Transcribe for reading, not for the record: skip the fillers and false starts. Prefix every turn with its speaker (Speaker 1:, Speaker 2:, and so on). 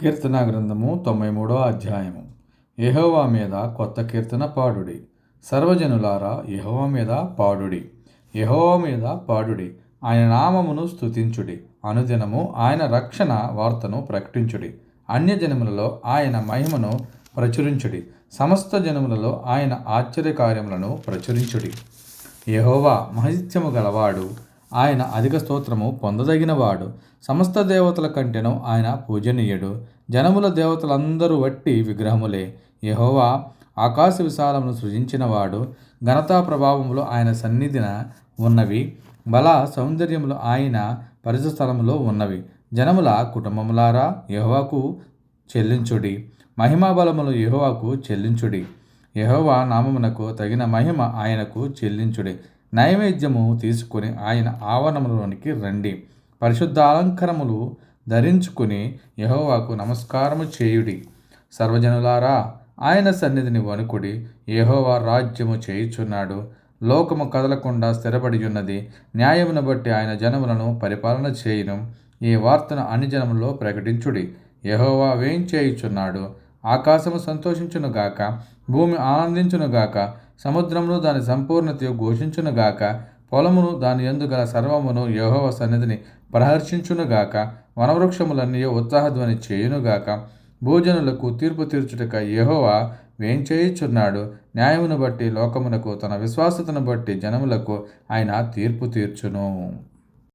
Speaker 1: కీర్తన గ్రంథము 93వ అధ్యాయము. యెహోవా మీద కొత్త కీర్తన పాడుడి. సర్వజనులారా యెహోవా మీద పాడుడి. యెహోవా మీద పాడుడి. ఆయన నామమును స్తుతించుడి. అనుదినము ఆయన రక్షణ వార్తను ప్రకటించుడి. అన్యజనములలో ఆయన మహిమను ప్రచురించుడి. సమస్త జనములలో ఆయన ఆశ్చర్యకార్యములను ప్రచురించుడి. యెహోవా మహిత్యము గలవాడు. ఆయన అధిక స్తోత్రము పొందదగినవాడు. సమస్త దేవతల కంటెను ఆయన పూజనీయుడు. జనముల దేవతలందరూ వట్టి విగ్రహములే. యెహోవా ఆకాశ విశాలమును సృజించినవాడు. ఘనతా ప్రభావములు ఆయన సన్నిధిన ఉన్నవి. బల సౌందర్యములు ఆయన పరిశుద్ధ స్థలములో ఉన్నవి. జనముల కుటుంబములారా యెహోవాకు చెల్లించుడి. మహిమా బలములు యెహోవాకు చెల్లించుడి. యెహోవా నామమునకు తగిన మహిమ ఆయనకు చెల్లించుడి. నైవేద్యము తీసుకుని ఆయన ఆవరణములోనికి రండి. పరిశుద్ధ అలంకరములు ధరించుకుని యెహోవాకు నమస్కారము చేయుడి. సర్వజనులారా ఆయన సన్నిధిని వణుకుడి. యెహోవా రాజ్యము చేయుచున్నాడు. లోకము కదలకుండా స్థిరపడి ఉన్నది. న్యాయమును బట్టి ఆయన జనములను పరిపాలన చేయును. ఈ వార్తను అన్ని జనములలో ప్రకటించుడి. యెహోవా వేంచేయుచున్నాడు. ఆకాశము సంతోషించునుగాక, భూమి ఆనందించునుగాక, సముద్రమును దాని సంపూర్ణతయు ఘోషించునుగాక, పొలమును దాని యందు గల సర్వమును యెహోవా సన్నిధిని ప్రహర్షించునుగాక, వనవృక్షములన్నీ ఉత్సాహధ్వని చేయునుగాక. భూజనులకు తీర్పు తీర్చుటక యెహోవా వేంచేయుచున్నాడు. న్యాయమును బట్టి లోకమునకు, తన విశ్వాసతను బట్టి జనములకు ఆయన తీర్పు తీర్చును.